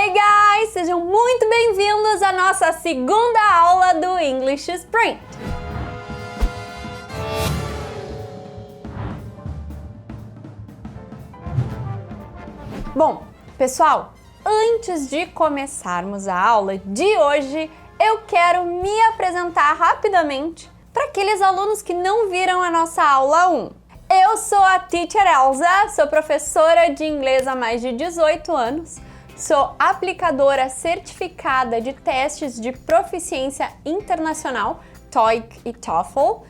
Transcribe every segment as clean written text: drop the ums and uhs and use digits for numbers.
Hey guys! Sejam muito bem-vindos à nossa segunda aula do English Sprint. Bom, pessoal, antes de começarmos a aula de hoje, eu quero me apresentar rapidamente para aqueles alunos que não viram a nossa aula 1. Eu sou a Teacher Elsa, sou professora de inglês há mais de 18 anos, sou aplicadora certificada de testes de proficiência internacional, TOEIC e TOEFL,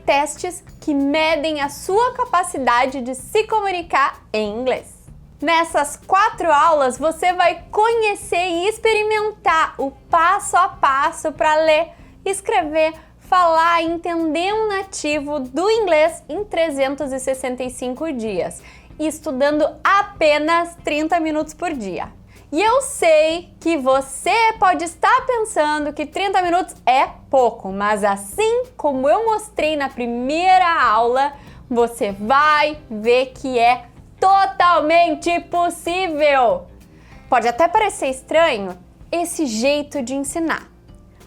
testes que medem a sua capacidade de se comunicar em inglês. Nessas 4 aulas, você vai conhecer e experimentar o passo a passo para ler, escrever, falar e entender um nativo do inglês em 365 dias, estudando apenas 30 minutos por dia. E eu sei que você pode estar pensando que 30 minutos é pouco, mas assim como eu mostrei na primeira aula, você vai ver que é totalmente possível! Pode até parecer estranho esse jeito de ensinar,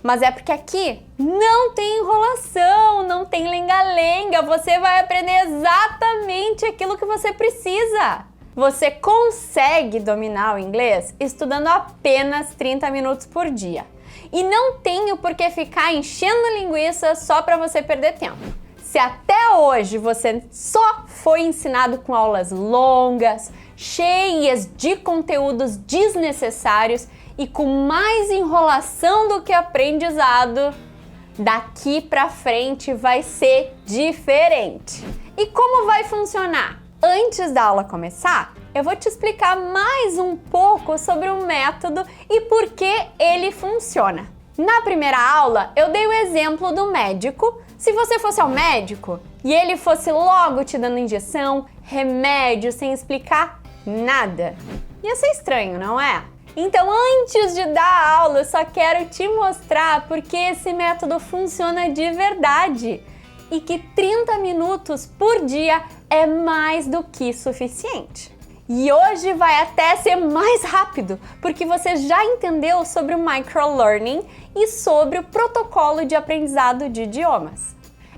mas é porque aqui não tem enrolação, não tem lenga-lenga, você vai aprender exatamente aquilo que você precisa. Você consegue dominar o inglês estudando apenas 30 minutos por dia. E não tenho por que ficar enchendo linguiça só para você perder tempo. Se até hoje você só foi ensinado com aulas longas, cheias de conteúdos desnecessários e com mais enrolação do que aprendizado, daqui pra frente vai ser diferente. E como vai funcionar? Antes da aula começar, eu vou te explicar mais um pouco sobre o método e por que ele funciona. Na primeira aula, eu dei o exemplo do médico. Se você fosse ao médico e ele fosse logo te dando injeção, remédio, sem explicar nada, ia ser estranho, não é? Então, antes de dar a aula, eu só quero te mostrar porque esse método funciona de verdade e que 30 minutos por dia é mais do que suficiente. E hoje vai até ser mais rápido, porque você já entendeu sobre o microlearning e sobre o protocolo de aprendizado de idiomas.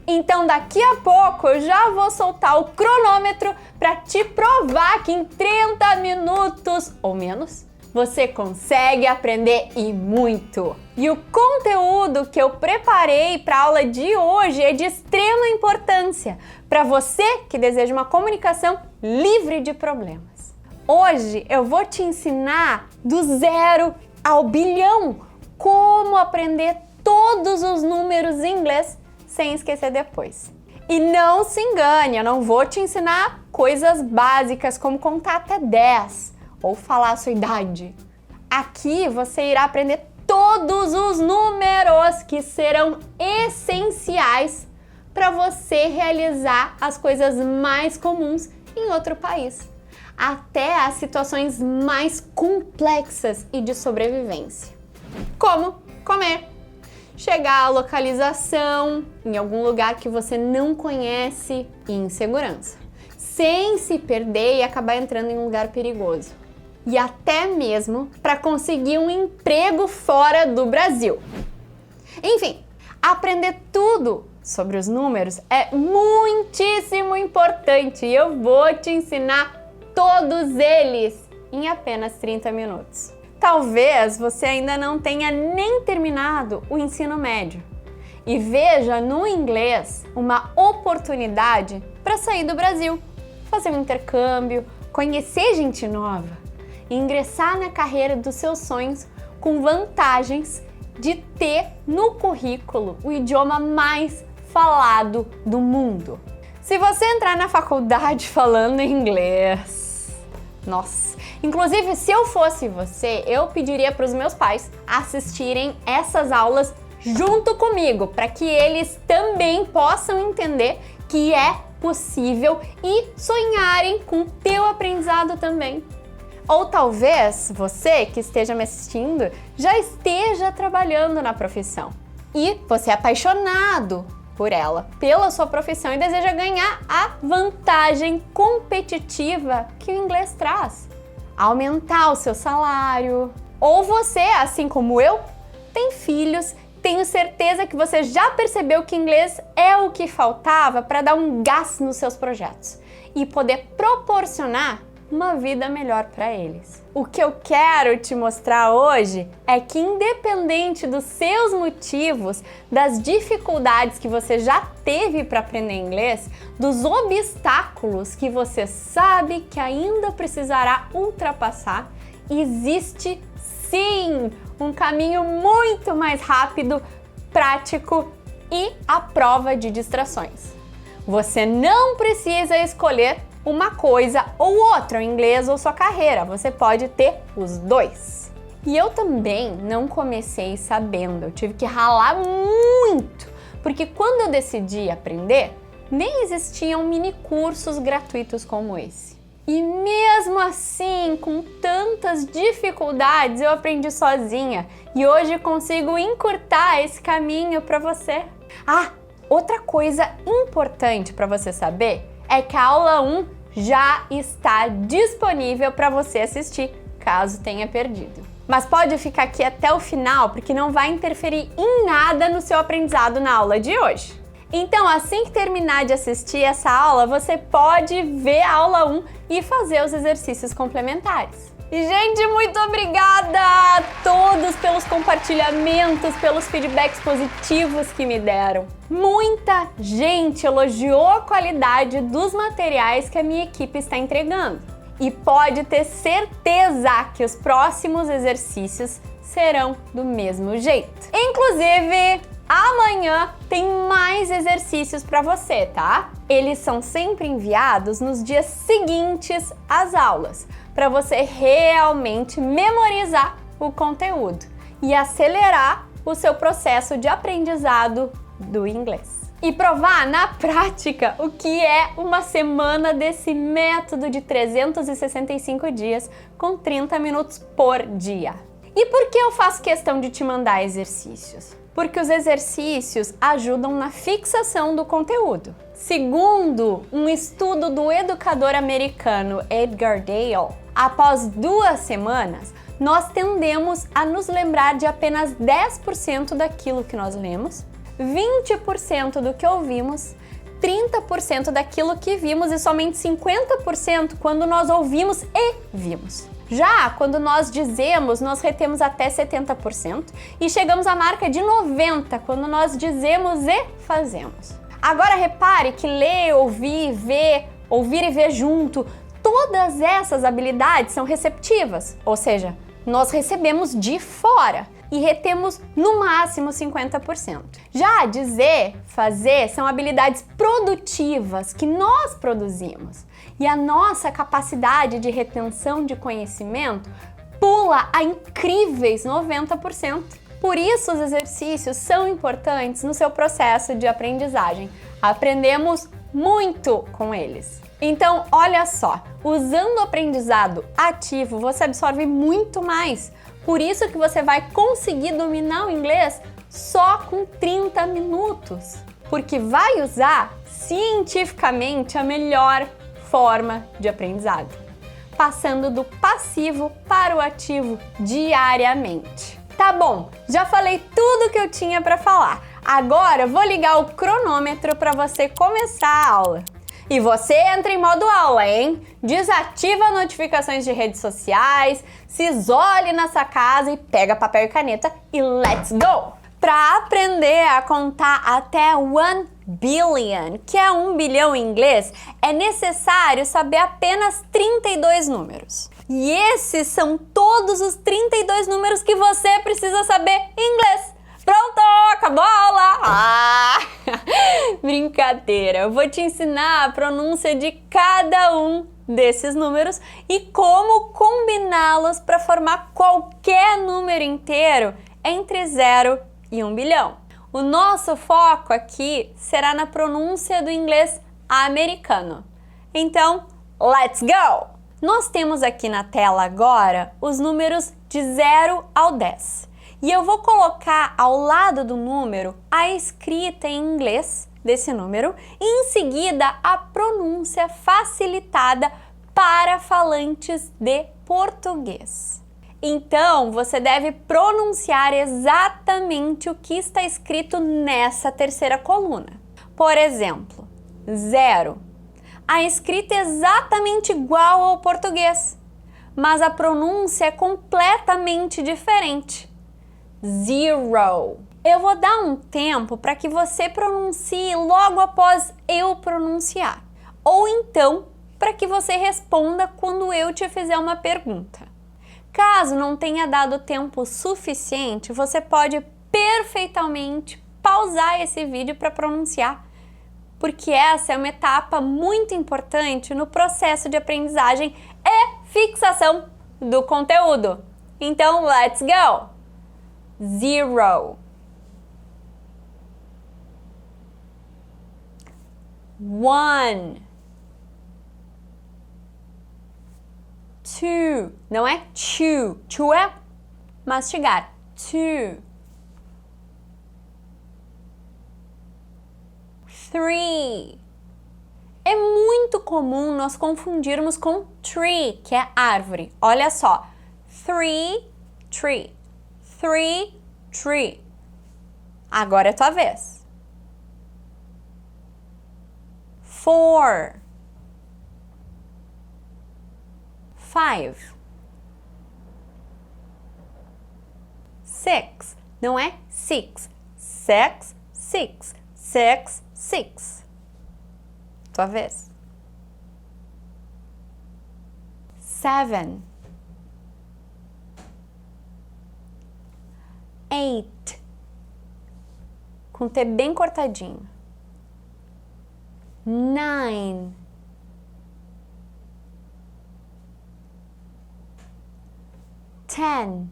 Então daqui a pouco eu já vou soltar o cronômetro para te provar que em 30 minutos ou menos você consegue aprender e muito. E o conteúdo que eu preparei para a aula de hoje é de extrema importância para você que deseja uma comunicação livre de problemas. Hoje eu vou te ensinar do 0 ao bilhão como aprender todos os números em inglês sem esquecer depois. E não se engane, eu não vou te ensinar coisas básicas como contar até 10 ou falar a sua idade. Aqui você irá aprender todos os números que serão essenciais para você realizar as coisas mais comuns em outro país, até as situações mais complexas e de sobrevivência. Como comer, chegar à localização em algum lugar que você não conhece e em segurança, sem se perder e acabar entrando em um lugar perigoso. E até mesmo para conseguir um emprego fora do Brasil. Enfim, aprender tudo sobre os números é muitíssimo importante e eu vou te ensinar todos eles em apenas 30 minutos. Talvez você ainda não tenha nem terminado o ensino médio e veja no inglês uma oportunidade para sair do Brasil, fazer um intercâmbio, conhecer gente nova e ingressar na carreira dos seus sonhos com vantagens de ter no currículo o idioma mais falado do mundo. Se você entrar na faculdade falando inglês, nossa! Inclusive, se eu fosse você, eu pediria para os meus pais assistirem essas aulas junto comigo, para que eles também possam entender que é possível e sonharem com o teu aprendizado também. Ou talvez você que esteja me assistindo já esteja trabalhando na profissão e você é apaixonado por ela, pela sua profissão e deseja ganhar a vantagem competitiva que o inglês traz. aumentar o seu salário. Ou você, assim como eu, tem filhos, tenho certeza que você já percebeu que inglês é o que faltava para dar um gás nos seus projetos e poder proporcionar uma vida melhor para eles. O que eu quero te mostrar hoje é que, independente dos seus motivos, das dificuldades que você já teve para aprender inglês, dos obstáculos que você sabe que ainda precisará ultrapassar, existe sim um caminho muito mais rápido, prático e à prova de distrações. Você não precisa escolher uma coisa ou outra, o inglês ou sua carreira, você pode ter os dois. E eu também não comecei sabendo, eu tive que ralar muito, porque quando eu decidi aprender, nem existiam mini cursos gratuitos como esse. E mesmo assim, com tantas dificuldades, eu aprendi sozinha e hoje consigo encurtar esse caminho para você. Ah, outra coisa importante para você saber é que a aula 1 já está disponível para você assistir, caso tenha perdido. Mas pode ficar aqui até o final, porque não vai interferir em nada no seu aprendizado na aula de hoje. Então, assim que terminar de assistir essa aula, você pode ver a aula 1 e fazer os exercícios complementares. E, gente, muito obrigada a todos pelos compartilhamentos, pelos feedbacks positivos que me deram. Muita gente elogiou a qualidade dos materiais que a minha equipe está entregando. E pode ter certeza que os próximos exercícios serão do mesmo jeito. Inclusive, amanhã tem mais exercícios para você, tá? Eles são sempre enviados nos dias seguintes às aulas, para você realmente memorizar o conteúdo e acelerar o seu processo de aprendizado do inglês. E provar na prática o que é uma semana desse método de 365 dias com 30 minutos por dia. E por que eu faço questão de te mandar exercícios? Porque os exercícios ajudam na fixação do conteúdo. Segundo um estudo do educador americano Edgar Dale, após 2 semanas, nós tendemos a nos lembrar de apenas 10% daquilo que nós lemos, 20% do que ouvimos, 30% daquilo que vimos e somente 50% quando nós ouvimos e vimos. Já quando nós dizemos, nós retemos até 70% e chegamos à marca de 90% quando nós dizemos e fazemos. Agora repare que ler, ouvir, ver, ouvir e ver junto, todas essas habilidades são receptivas, ou seja, nós recebemos de fora e retemos no máximo 50%. Já dizer, fazer são habilidades produtivas que nós produzimos. E a nossa capacidade de retenção de conhecimento pula a incríveis 90%. Por isso os exercícios são importantes no seu processo de aprendizagem. Aprendemos muito com eles. Então, olha só, usando o aprendizado ativo, você absorve muito mais. Por isso que você vai conseguir dominar o inglês só com 30 minutos. Porque vai usar cientificamente a melhor forma de aprendizado, passando do passivo para o ativo diariamente. Tá bom, já falei tudo que eu tinha para falar. Agora vou ligar o cronômetro para você começar a aula. E você entra em modo aula, hein? Desativa notificações de redes sociais, se isole nessa casa e pega papel e caneta e let's go! Para aprender a contar até 1 billion, que é 1 bilhão em inglês, é necessário saber apenas 32 números. E esses são todos os 32 números que você precisa saber em inglês. Pronto, acabou a aula! Ah, brincadeira! Eu vou te ensinar a pronúncia de cada um desses números e como combiná-los para formar qualquer número inteiro entre 0 e 1 bilhão. O nosso foco aqui será na pronúncia do inglês americano. Então, let's go! Nós temos aqui na tela agora os números de 0 ao 10. E eu vou colocar ao lado do número a escrita em inglês desse número e em seguida a pronúncia facilitada para falantes de português. Então, você deve pronunciar exatamente o que está escrito nessa terceira coluna. Por exemplo, 0. A escrita é exatamente igual ao português, mas a pronúncia é completamente diferente. 0. Eu vou dar um tempo para que você pronuncie logo após eu pronunciar, ou então para que você responda quando eu te fizer uma pergunta. Caso não tenha dado tempo suficiente, você pode perfeitamente pausar esse vídeo para pronunciar, porque essa é uma etapa muito importante no processo de aprendizagem e fixação do conteúdo. Então, let's go! 0. 1. 2. Não é chew. Chew é mastigar. 2. 3. É muito comum nós confundirmos com tree, que é árvore. Olha só. 3, tree. 3, tree. Agora é tua vez. 4. 5. 6. Não é six. 6, 6. 6, 6. Tua vez. 7. 8. Com T bem cortadinho. 9. 10.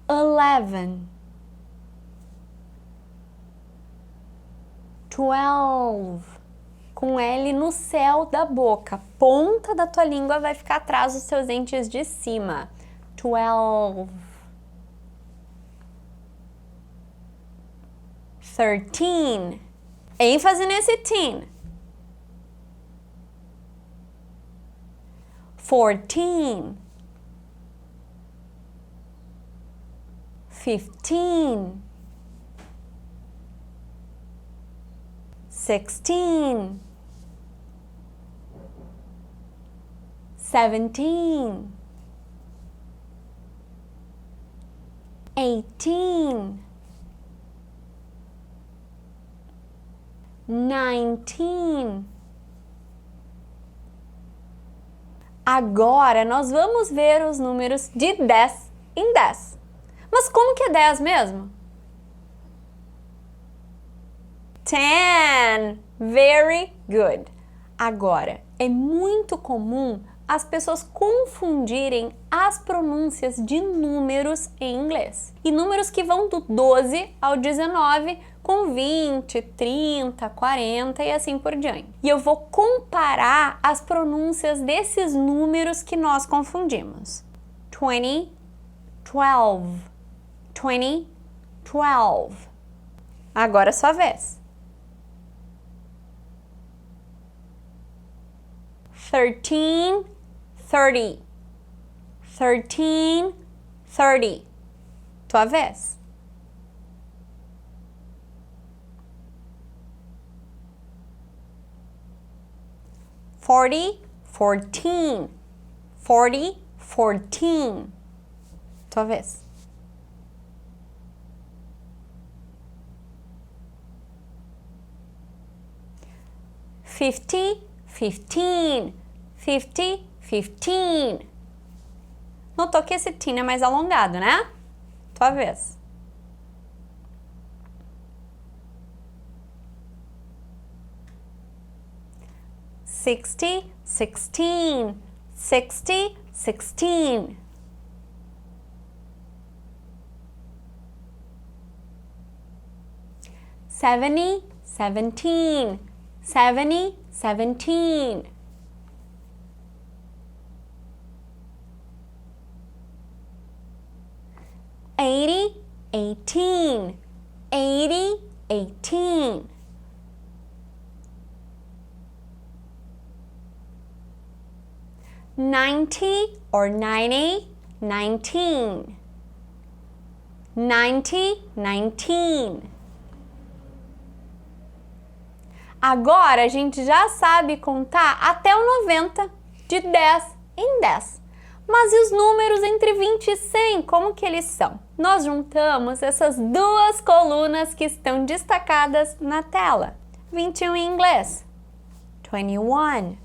11. 12. Com L no céu da boca. A ponta da tua língua vai ficar atrás dos seus dentes de cima. 12. 13. ênfase nesse teen. 14. 15. 16. 17. 18. 19. Agora nós vamos ver os números de 10 em 10. Mas como que é 10 mesmo? 10. Very good. Agora, é muito comum as pessoas confundirem as pronúncias de números em inglês. E números que vão do 12 ao 19 com 20, 30, 40 e assim por diante. E eu vou comparar as pronúncias desses números que nós confundimos. 20, 12. 20, 12. Agora é sua vez. 13, 30. 13, 30. Tua vez. 40, 14. 40, 14. Tua vez. 50, 15. 50, 15. Notou que esse teen é mais alongado, né? Tua vez. 60, 16. 60, 16. 70, 17. 70, 17. 80, 18. 80, 18. 90 or 90, 19. 90, 19. Agora a gente já sabe contar até o 90, de 10 em 10. Mas e os números entre 20 e 100, como que eles são? Nós juntamos essas duas colunas que estão destacadas na tela. 21 em inglês. 21.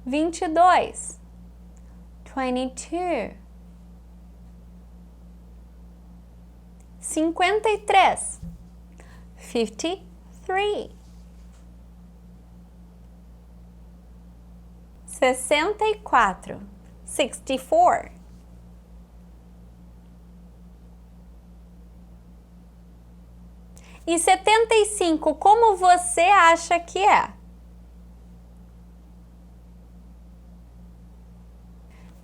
22. 22. 53. 53. 64. 64. E 75, como você acha que é?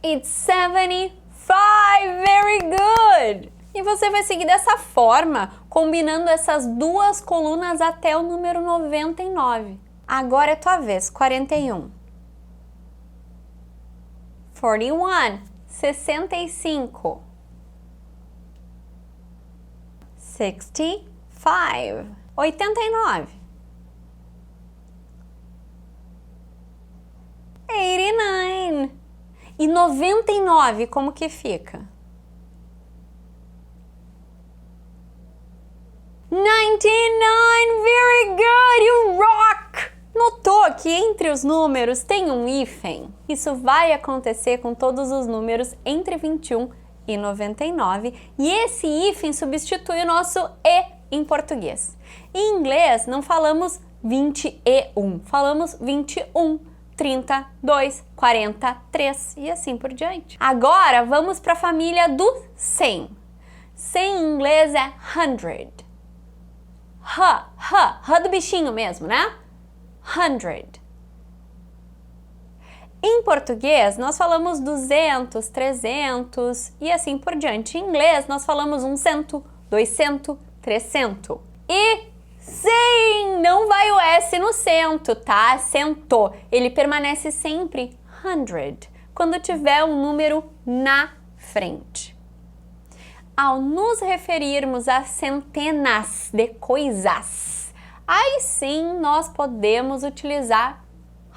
It's 75. Very good! E você vai seguir dessa forma, combinando essas duas colunas até o número 99. Agora é tua vez, 41. 41, 65. 65, 89. 89. E 99, como que fica? 99, very good, you rock! Notou que entre os números tem um hífen? Isso vai acontecer com todos os números entre 21 e 99, e esse hífen substitui o nosso e em português. Em inglês não falamos 21, falamos 21, 32, 43 e assim por diante. Agora vamos para a família do 100. 100 em inglês é 100. H do bichinho mesmo, né? 100. Em português, nós falamos 200, 300 e assim por diante. Em inglês, nós falamos 100, 200, 300. E sim, não vai o S no cento, tá? Cento. Ele permanece sempre 100, quando tiver um número na frente. Ao nos referirmos a centenas de coisas, aí sim nós podemos utilizar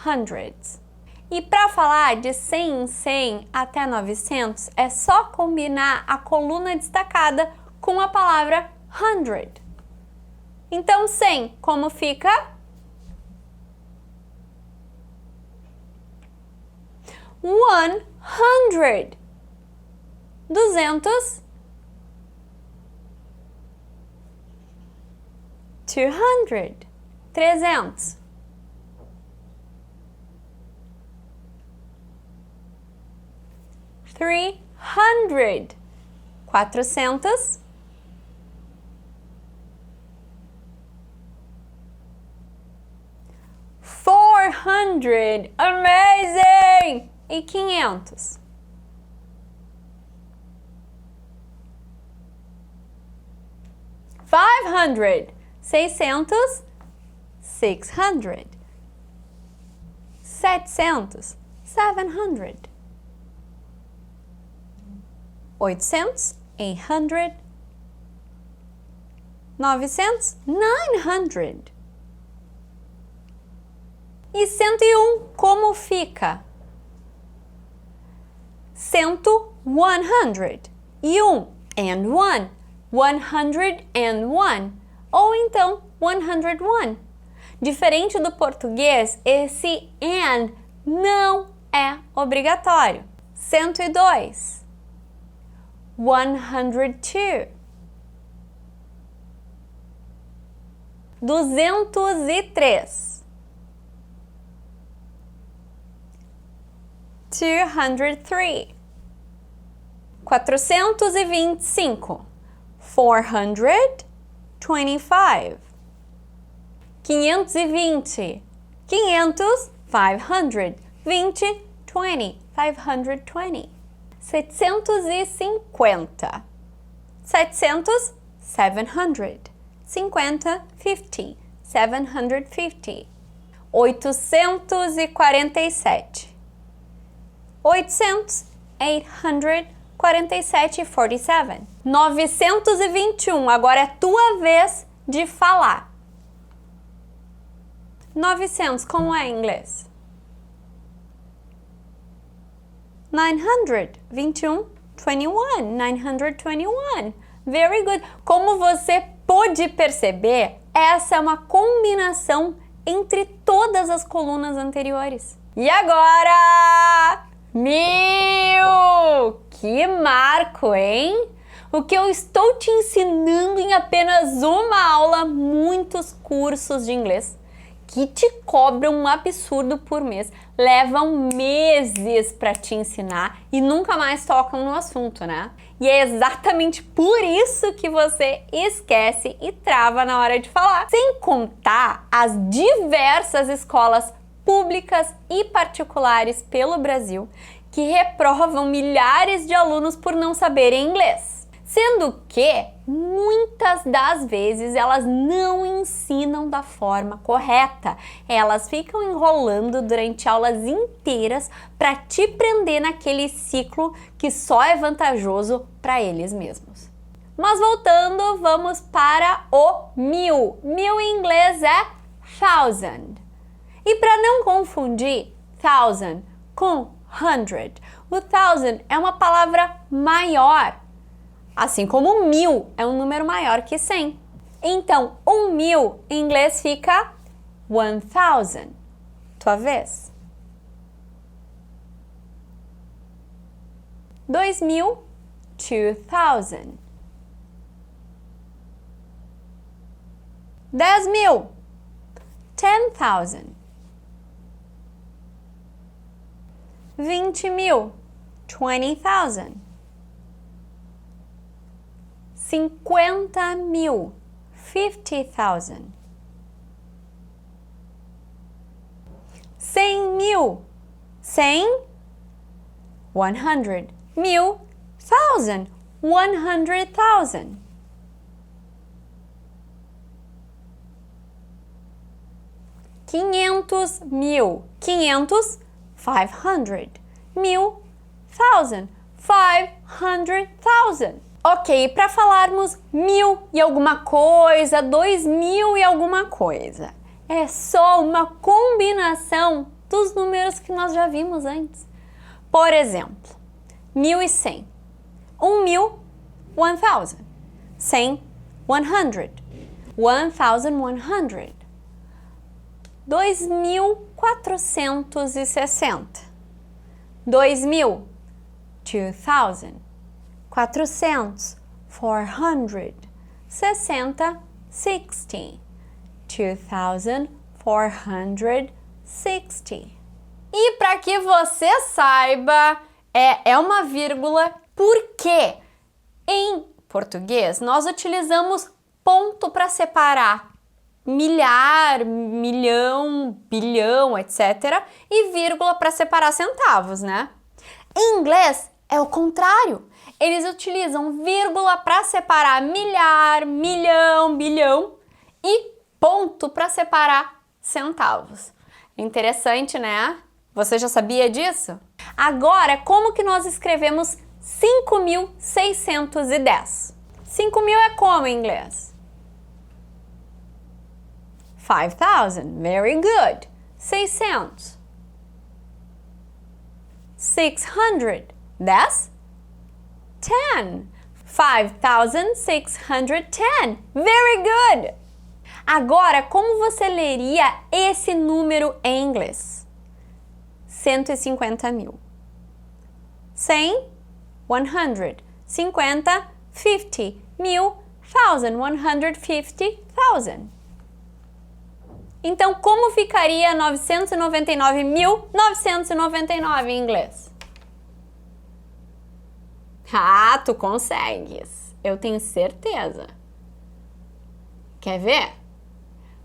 hundreds. E para falar de 100 em 100 até 900, é só combinar a coluna destacada com a palavra hundred. Então, 100, como fica? 100. 200. 200. 300. 300. 400. 400. Amazing! E 500. 500. 600. 600. 700. 700. 800. 800. 900. 900. E 101, como fica? 100, 100. E 1 and 1. 101. Ou então 101. Diferente do português, esse and não é obrigatório. 102. 102. 203. 203. 425. 425. 520. 500. 500. 20. 20. 520. 750. 700. 700. 50. 50. 750. 847. 800, 847, 47. 921, agora é tua vez de falar. 900, como é em inglês? 900, 21, 21, 921. Very good. Como você pôde perceber, essa é uma combinação entre todas as colunas anteriores. E agora, 1000! Que marco, hein? O que eu estou te ensinando em apenas uma aula, muitos cursos de inglês que te cobram um absurdo por mês, levam meses para te ensinar e nunca mais tocam no assunto, né? E é exatamente por isso que você esquece e trava na hora de falar. Sem contar as diversas escolas públicas e particulares pelo Brasil que reprovam milhares de alunos por não saberem inglês. Sendo que, muitas das vezes, elas não ensinam da forma correta. Elas ficam enrolando durante aulas inteiras para te prender naquele ciclo que só é vantajoso para eles mesmos. Mas voltando, vamos para o 1000. 1000 em inglês é thousand. E para não confundir thousand com hundred, o thousand é uma palavra maior. Assim como 1000 é um número maior que 100. Então, 1000 em inglês fica 1000. Tua vez. 2000, 2000. 10.000, 10,000. 20.000, 20,000. 50.000, 50,000. 100.000, 100, 100. 1,000, 1,000, 100,000. 500.000, 500, 500. 1,000, 1,000, 500,000. Ok, para falarmos 1000 e alguma coisa, 2000 e alguma coisa, é só uma combinação dos números que nós já vimos antes. Por exemplo, 1.100. 1.000, 1,000. 100, 100. 1,100. 2.460. 2.000, 2,000. 400, 400. 60, 60. 2,460. E para que você saiba, é uma vírgula, porque em português nós utilizamos ponto para separar milhar, milhão, bilhão, etc. e vírgula para separar centavos, né? Em inglês é o contrário. Eles utilizam vírgula para separar milhar, milhão, bilhão e ponto para separar centavos. Interessante, né? Você já sabia disso? Agora, como que nós escrevemos 5.610? 5.000 é como em inglês? 5,000. Very good. 600. 600. That's 10. 5,610. Very good. Agora, como você leria esse número em inglês? 150.000. 100, 100. 50, 50. 1,000, 150,000. Então, como ficaria 999.999 em inglês? Ah, tu consegues. Eu tenho certeza. Quer ver?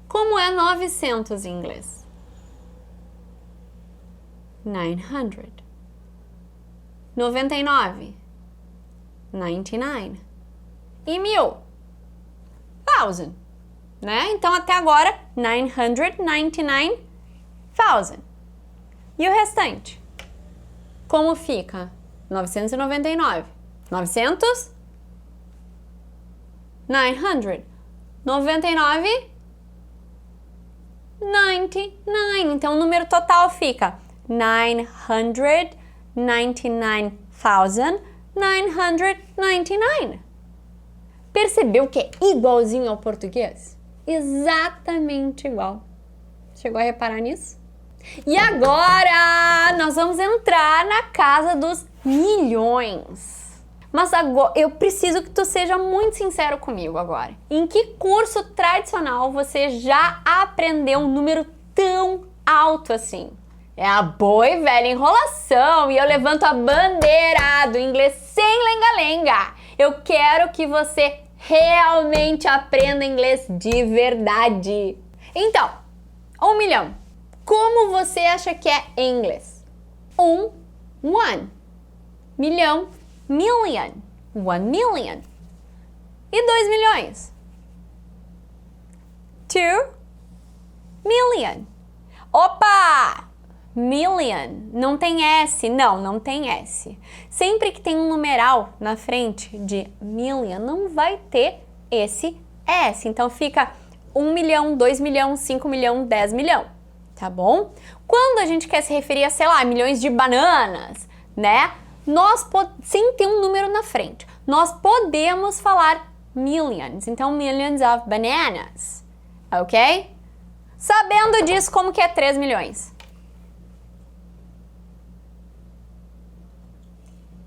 Como é 900 em inglês? 900. 99. 99. E 1.000? 1,000. Né? Então, até agora, 999 thousand. E o restante? Como fica? 999. 900? 900. 99? 99. Então, o número total fica 999,999. Percebeu que é igualzinho ao português? Exatamente igual. Chegou a reparar nisso? E agora nós vamos entrar na casa dos milhões. Mas agora eu preciso que tu seja muito sincero comigo agora. Em que curso tradicional você já aprendeu um número tão alto assim? É a boa e velha enrolação e eu levanto a bandeira do inglês sem lenga-lenga. Eu quero que você realmente aprenda inglês de verdade. Então, 1 milhão. Como você acha que é em inglês? One. Milhão, million. 1 million. E 2 milhões? 2 million. Opa! Million. Não tem S. Não tem S. Sempre que tem um numeral na frente de million, não vai ter esse S. Então fica 1 milhão, 2 milhão, 5 milhão, 10 milhão. Tá bom? Quando a gente quer se referir a, sei lá, milhões de bananas, né? Sem ter um número na frente, nós podemos falar millions. Então, millions of bananas. Ok? Sabendo disso, como que é 3 milhões?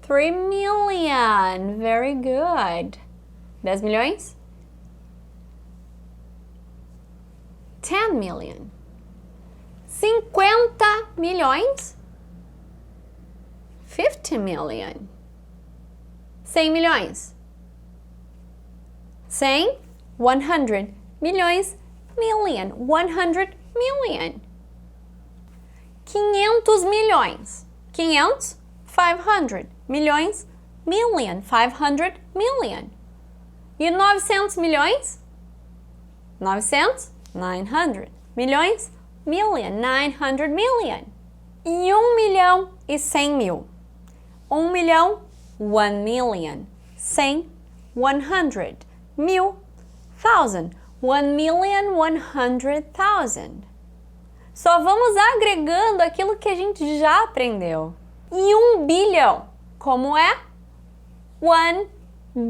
3 million. Very good. 10 milhões? 10 million. 50 milhões? 50 million. 100 milhões? 100? 100 milhões? Million. 100 million. 500 milhões? 500? 500 milhões? Million. 500 million. E 900 milhões? 900? 900 milhões? Million. 900 million. E 1 milhão e 100 mil? 1 milhão, 1 million. 100, 100. Mil, 1000. 1,100,000. Só vamos agregando aquilo que a gente já aprendeu. E 1 bilhão, como é? 1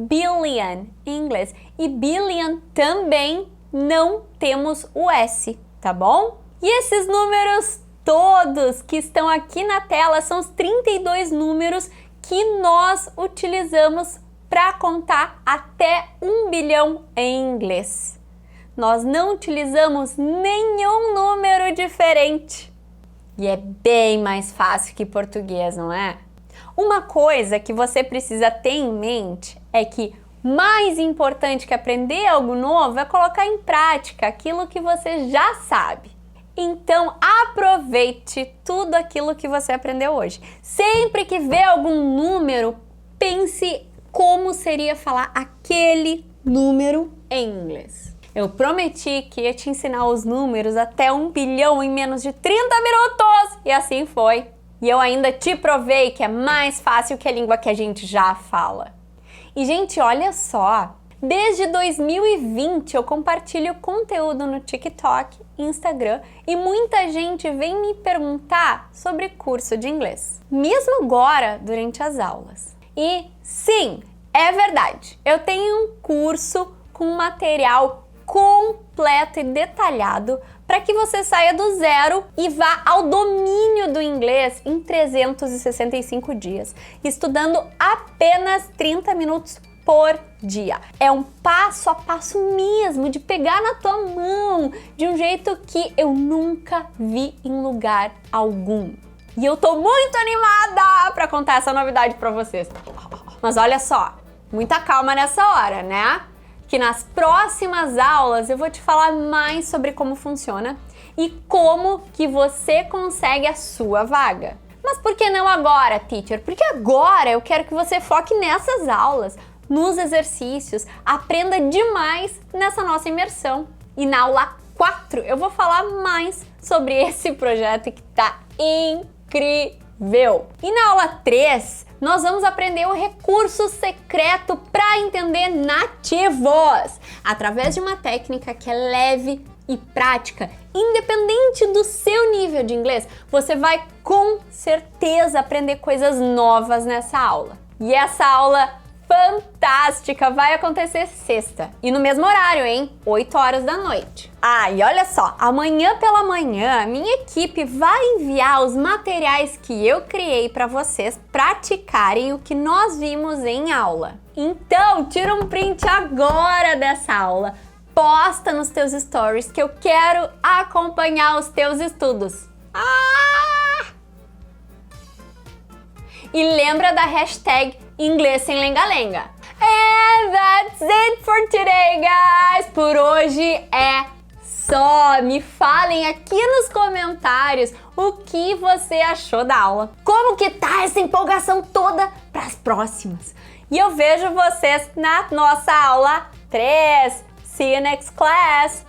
billion em inglês. E billion também não temos o S, tá bom? E esses números todos que estão aqui na tela são os 32 números que nós utilizamos para contar até 1 bilhão em inglês. Nós não utilizamos nenhum número diferente. E é bem mais fácil que português, não é? Uma coisa que você precisa ter em mente é que mais importante que aprender algo novo é colocar em prática aquilo que você já sabe. Então, aproveite tudo aquilo que você aprendeu hoje. Sempre que vê algum número, pense como seria falar aquele número em inglês. Eu prometi que ia te ensinar os números até 1 bilhão em menos de 30 minutos! E assim foi. E eu ainda te provei que é mais fácil que a língua que a gente já fala. E, gente, olha só! Desde 2020 eu compartilho conteúdo no TikTok, Instagram e muita gente vem me perguntar sobre curso de inglês, mesmo agora durante as aulas. E sim, é verdade, eu tenho um curso com material completo e detalhado para que você saia do zero e vá ao domínio do inglês em 365 dias, estudando apenas 30 minutos por dia. É um passo a passo mesmo, de pegar na tua mão, de um jeito que eu nunca vi em lugar algum. E eu tô muito animada para contar essa novidade para vocês. Mas olha só, muita calma nessa hora, né? Que nas próximas aulas eu vou te falar mais sobre como funciona e como que você consegue a sua vaga. Mas por que não agora, teacher? Porque agora eu quero que você foque nessas aulas, nos exercícios, aprenda demais nessa nossa imersão. E na aula 4 eu vou falar mais sobre esse projeto que tá incrível. E na aula 3, nós vamos aprender o recurso secreto para entender nativos, através de uma técnica que é leve e prática. Independente do seu nível de inglês, você vai com certeza aprender coisas novas nessa aula. E essa aula fantástica vai acontecer sexta e no mesmo horário, hein? 8 horas da noite. Ah, e olha só, amanhã pela manhã, minha equipe vai enviar os materiais que eu criei para vocês praticarem o que nós vimos em aula. Então, tira um print agora dessa aula, posta nos teus stories que eu quero acompanhar os teus estudos. E lembra da hashtag Inglês Sem Lenga-Lenga. And that's it for today, guys! Por hoje é só. Me falem aqui nos comentários o que você achou da aula. Como que tá essa empolgação toda para as próximas? E eu vejo vocês na nossa aula 3. See you next class!